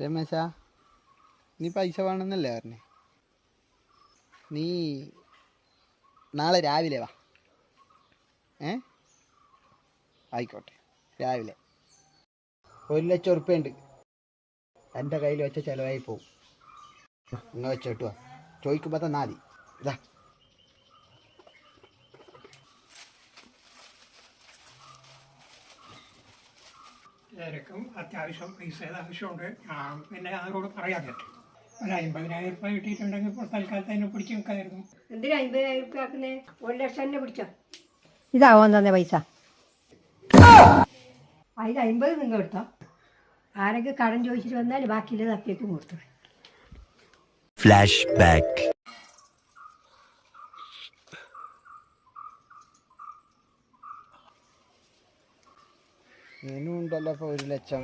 രമേശ, നീ പൈസ വേണമെന്നല്ലേ പറഞ്ഞേ? നീ നാളെ രാവിലെ വാ. ആയിക്കോട്ടെ, രാവിലെ 1,00,000 ഉറുപ്പ്യുണ്ട്. എൻ്റെ കയ്യിൽ വെച്ച ചിലവായി പോവും. നിങ്ങൾ വെച്ചോട്ട് വാ. ചോദിക്കുമ്പോൾ തന്നാൽ മതി. ഇതാ. എനിക്കും അത്യാവശ്യം പൈസയുടെ ആവശ്യമുണ്ട്. ഞാൻ പിന്നെ അവരോട് പറയാൻ പറ്റും. ഒരു 50,000 രൂപ കിട്ടിയിട്ടുണ്ടെങ്കിൽ ഇപ്പോൾ തൽക്കാലത്ത് അതിനെ പിടിച്ച് നിൽക്കായിരുന്നു. എന്തിനാ 50,000 രൂപ ആക്കുന്നേ? 1,00,000 തന്നെ പിടിച്ചോ. ഇതാവാൻ തന്നെ പൈസ. അതിൽ 50 നിങ്ങൾ എടുത്തോ. ആരൊക്കെ കടം ചോദിച്ചിട്ട് വന്നാൽ ബാക്കിയുള്ളത് അപ്പേക്കും കൊടുത്തു. Flash back. ഇനിയും ഉണ്ടല്ലോ ഇപ്പോൾ 1,00,000.